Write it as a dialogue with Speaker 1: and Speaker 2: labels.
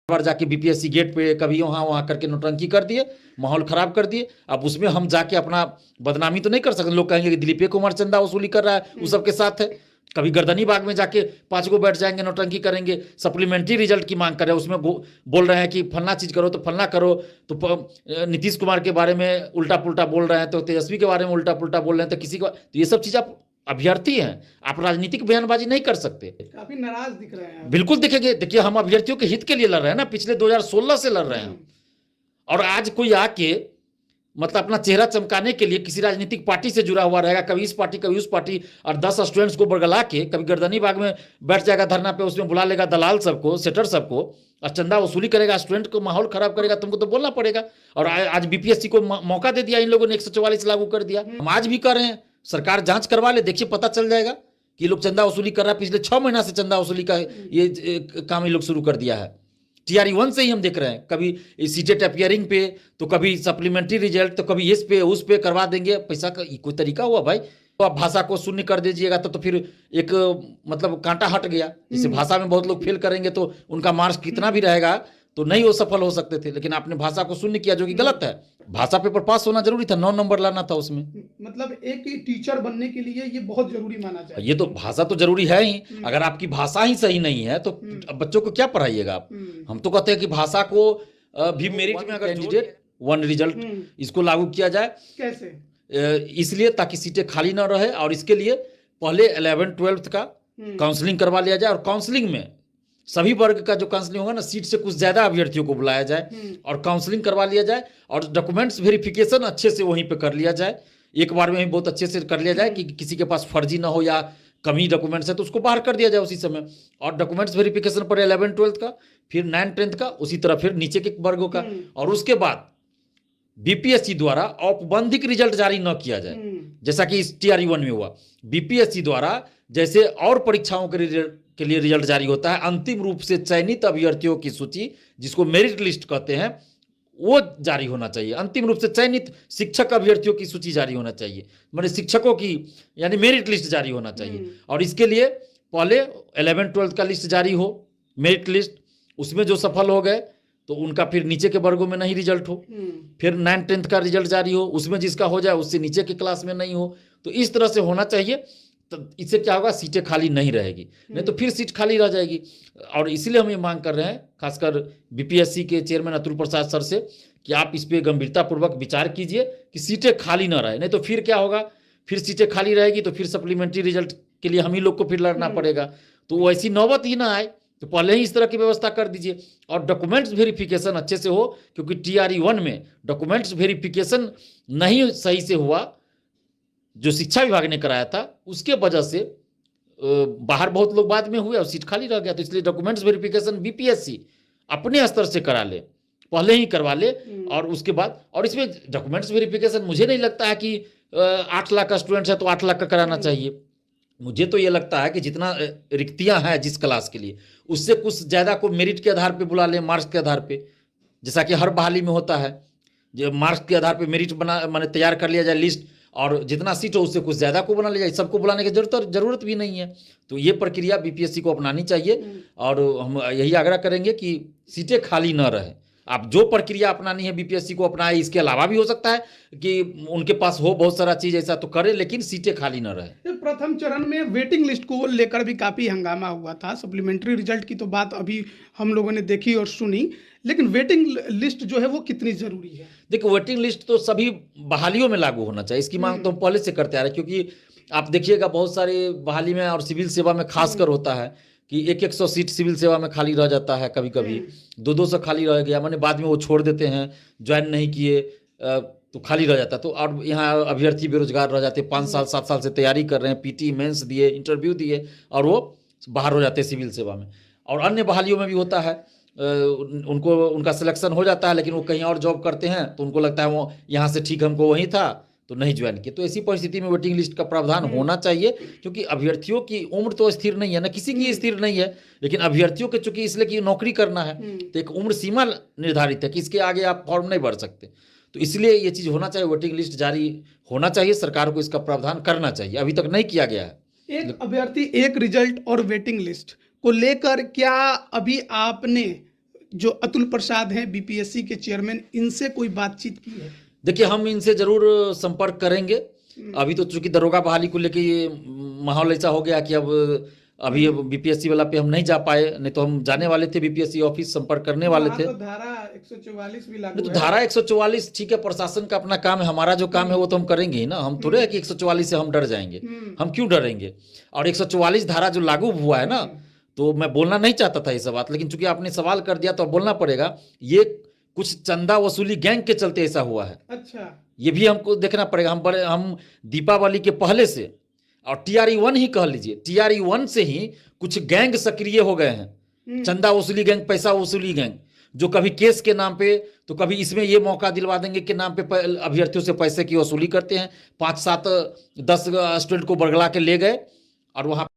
Speaker 1: बार जाके BPSC gate पे कभी वहाँ वहाँ करके नौटंकी कर दिए, माहौल खराब कर दिए। अब उसमें हम जाके अपना बदनामी तो नहीं कर सकते। लोग कहेंगे कि दिलीप कुमार चंदा वसूली कर रहा है, उस सबके साथ है। कभी गर्दनी बाग में जाके 5 को बैठ जाएंगे, नौटंकी करेंगे, सप्लीमेंट्री रिजल्ट की मांग कर रहे हैं, उसमें बोल रहे हैं कि फलना चीज करो तो फलना करो, तो नीतीश कुमार के बारे में उल्टा पुल्टा बोल रहे हैं, तो तेजस्वी के बारे में उल्टा पुल्टा बोल रहे हैं, तो किसी को, तो ये सब चीज आप अभ्यर्थी हैं, आप राजनीतिक बयानबाजी नहीं कर सकते।
Speaker 2: काफी नाराज दिख रहे हैं।
Speaker 1: बिल्कुल दिखेंगे। देखिए, हम अभ्यर्थियों के हित के लिए लड़ रहे हैं ना, पिछले 2016 से लड़ रहे हैं। और आज कोई आके मतलब अपना चेहरा चमकाने के लिए किसी राजनीतिक पार्टी से जुड़ा हुआ रहेगा, कभी इस पार्टी कभी उस पार्टी, और 10 स्टूडेंट्स को बरगला के कभी गर्दनी बाग में बैठ जाएगा धरना पे, उसमें बुला लेगा दलाल सबको, सेटर सबको, और चंदा वसूली करेगा, स्टूडेंट को माहौल खराब करेगा, तुमको तो बोलना पड़ेगा। और आज बीपीएससी को मौका दे दिया इन लोगों ने, 144 लागू कर दिया। हम आज भी कर रहे हैं, सरकार जांच करवा ले, देखिए पता चल जाएगा कि लोग चंदा वसूली कर रहा है। पिछले 6 महीना से चंदा वसूली का ये काम ये लोग शुरू कर दिया है। TRE 1 से ही हम देख रहे हैं, कभी सीटेट अपियरिंग पे, तो कभी सप्लीमेंट्री रिजल्ट, तो कभी इस पे उस पे करवा देंगे। पैसा का कोई तरीका हुआ भाई? तो आप भाषा को शून्य कर दीजिएगा तो फिर एक मतलब कांटा हट गया। जैसे भाषा में बहुत लोग फेल करेंगे तो उनका मार्क्स कितना भी रहेगा तो नहीं वो सफल हो सकते थे, लेकिन आपने भाषा को शून्य किया, जो कि गलत है। भाषा पेपर पास होना जरूरी था, 9 नंबर लाना था उसमें।
Speaker 2: मतलब एक टीचर बनने के लिए ये बहुत जरूरी माना जाए।
Speaker 1: ये तो भाषा तो जरूरी है ही। अगर आपकी भाषा ही सही नहीं है तो बच्चों को क्या पढ़ाइएगा आप? हम तो कहते हैं कि भाषा को भी मेरिट में अगर कैंडिडेट 1 रिजल्ट इसको लागू किया जाए।
Speaker 2: कैसे?
Speaker 1: इसलिए ताकि सीटें खाली ना रहे, और इसके लिए पहले 11-12 का काउंसलिंग करवा लिया जाए, और काउंसलिंग में सभी वर्ग का जो काउंसलिंग होगा ना, सीट से कुछ ज्यादा अभ्यर्थियों को बुलाया जाए और काउंसलिंग करवा लिया जाए, और डॉक्यूमेंट्स वेरिफिकेशन अच्छे से वहीं पे कर लिया जाए। एक बार में ही बहुत अच्छे से कर लिया जाए कि किसी के पास फर्जी ना हो या कमी डॉक्यूमेंट्स है तो उसको बाहर कर दिया जाए उसी समय। और डॉक्यूमेंट्स वेरिफिकेशन पर 11-12 का, फिर 9-10 का, उसी तरह फिर नीचे के वर्गों का। और उसके बाद बीपीएससी द्वारा औपबंधिक रिजल्ट जारी न किया जाए, जैसा कि इस TRE 1 में हुआ। बीपीएससी द्वारा जैसे और परीक्षाओं के लिए रिजल्ट जारी होता है, अंतिम रूप से चयनित अभ्यर्थियों की सूची, जिसको मेरिट लिस्ट कहते हैं, वो जारी होना चाहिए। अंतिम रूप से चयनित शिक्षक अभ्यर्थियों की सूची जारी होना चाहिए, मतलब शिक्षकों की यानी मेरिट लिस्ट जारी होना चाहिए। और इसके लिए पहले 11-12 का लिस्ट जारी हो, मेरिट लिस्ट, उसमें जो सफल हो गए तो उनका फिर नीचे के वर्गों में नहीं रिजल्ट हो। फिर 9-10 का रिजल्ट जारी हो, उसमें जिसका हो जाए उससे नीचे के क्लास में नहीं हो। तो इस तरह से होना चाहिए। तो इससे क्या होगा, सीटें खाली नहीं रहेगी, नहीं तो फिर सीट खाली रह जाएगी। और इसीलिए हम ये मांग कर रहे हैं, खासकर बीपीएससी के चेयरमैन अतुल प्रसाद सर से, कि आप इस पर गंभीरतापूर्वक विचार कीजिए कि सीटें खाली ना रहे। नहीं तो फिर क्या होगा, फिर सीटें खाली रहेगी तो फिर सप्लीमेंट्री रिजल्ट के लिए हम ही लोग को फिर लड़ना पड़ेगा। तो वैसी नौबत ही ना आए, तो पहले ही इस तरह की व्यवस्था कर दीजिए। और डॉक्यूमेंट्स वेरिफिकेशन अच्छे से हो, क्योंकि TRE 1 में डॉक्यूमेंट्स वेरिफिकेशन नहीं सही से हुआ, जो शिक्षा विभाग ने कराया था, उसके वजह से बाहर बहुत लोग बाद में हुए और सीट खाली रह गया। तो इसलिए डॉक्यूमेंट्स वेरिफिकेशन बीपीएससी अपने स्तर से करा ले, पहले ही करवा ले। और उसके बाद, और इसमें डॉक्यूमेंट्स वेरिफिकेशन मुझे नहीं लगता है कि 8 लाख का स्टूडेंट्स है तो 8 लाख का कराना चाहिए। मुझे तो ये लगता है कि जितना रिक्तियां हैं जिस क्लास के लिए, उससे कुछ ज़्यादा को मेरिट के आधार पे बुला लें, मार्क्स के आधार पे, जैसा कि हर बहाली में होता है। जो मार्क्स के आधार पे मेरिट माने तैयार कर लिया जाए लिस्ट, और जितना सीट हो उससे कुछ ज़्यादा को बना लिया जाए। सबको बुलाने की जरूरत भी नहीं है। तो ये प्रक्रिया बीपीएससी को अपनानी चाहिए, और हम यही आग्रह करेंगे कि सीटें खाली न रहे। आप जो प्रक्रिया अपनानी है बीपीएससी को अपनाए, इसके अलावा भी हो सकता है कि उनके पास हो बहुत सारा चीज़ ऐसा तो करे, लेकिन सीटें खाली न रहे।
Speaker 2: प्रथम चरण में वेटिंग लिस्ट को लेकर भी काफ़ी हंगामा हुआ था। सप्लीमेंट्री रिजल्ट की तो बात अभी हम लोगों ने देखी और सुनी, लेकिन वेटिंग लिस्ट जो है वो कितनी ज़रूरी है? देखो,
Speaker 1: वेटिंग लिस्ट तो सभी बहालियों में लागू होना चाहिए। इसकी मांग तो हम पहले से करते आ रहे हैं, क्योंकि आप देखिएगा बहुत सारे बहाली में और सिविल सेवा में खासकर होता है कि 100 सीट सिविल सेवा में खाली रह जाता है, कभी कभी 200 खाली रह गया, माने बाद में वो छोड़ देते हैं, ज्वाइन नहीं किए तो खाली रह जाता है। तो और यहाँ अभ्यर्थी बेरोजगार रह जाते हैं, 5 साल 7 साल से तैयारी कर रहे हैं, पीटी मेंस दिए, इंटरव्यू दिए, और वो बाहर हो जाते हैं सिविल सेवा में। और अन्य बहालियों में भी होता है, उनका सिलेक्शन हो जाता है, लेकिन वो कहीं और जॉब करते हैं तो उनको लगता है वो यहाँ से ठीक हमको वहीं था तो नहीं ज्वाइन किए। तो ऐसी परिस्थिति में वेटिंग लिस्ट का प्रावधान होना चाहिए, क्योंकि अभ्यर्थियों की उम्र तो स्थिर नहीं है ना, किसी की स्थिर नहीं है, लेकिन अभ्यर्थियों के चूंकि इसलिए कि नौकरी करना है तो एक उम्र सीमा निर्धारित है कि इसके आगे आप फॉर्म नहीं भर सकते। तो इसलिए ये चीज़ होना चाहिए, वेटिंग लिस्ट जारी होना चाहिए, सरकार को इसका प्रावधान करना चाहिए, अभी तक नहीं किया गया है।
Speaker 2: एक अभ्यर्थी, एक रिजल्ट और वेटिंग लिस्ट को लेकर क्या अभी आपने जो अतुल प्रसाद हैं बीपीएससी के चेयरमैन, इनसे कोई बातचीत की है?
Speaker 1: देखिए, हम इनसे जरूर संपर्क करेंगे। अभी तो चूंकि दरोगा बहाली को लेके ये माहौल ऐसा हो गया कि अभी बीपीएससी वाला पे हम नहीं जा पाए, नहीं तो हम जाने वाले थे बीपीएससी ऑफिस, संपर्क करने वाले थे।
Speaker 2: तो धारा 144 भी लागू
Speaker 1: नहीं तो
Speaker 2: है।
Speaker 1: धारा 144 ठीक है, प्रशासन का अपना काम है, हमारा जो काम है वो तो हम करेंगे ही ना। हम थोड़े है कि 144 से हम डर जाएंगे, हम क्यों डरेंगे। और 144 धारा जो लागू हुआ है ना, तो मैं बोलना नहीं चाहता था ये सब बात, लेकिन चूंकि आपने सवाल कर दिया तो अब बोलना पड़ेगा। ये कुछ चंदा वसूली गैंग के चलते ऐसा हुआ है।
Speaker 2: अच्छा,
Speaker 1: ये भी हमको देखना पड़ेगा। हम दीपावली के पहले से, और TRE-1 ही कह लीजिए, TRE-1 से ही कुछ गैंग सक्रिय हो गए हैं। चंदा वसूली गैंग, पैसा वसूली गैंग, जो कभी केस के नाम पे, तो कभी इसमें ये मौका दिलवा देंगे के नाम पे अभ्यर्थियों से पैसे की वसूली करते हैं। 5, 7, 10 स्टूडेंट को बरगला के ले गए और वहाँ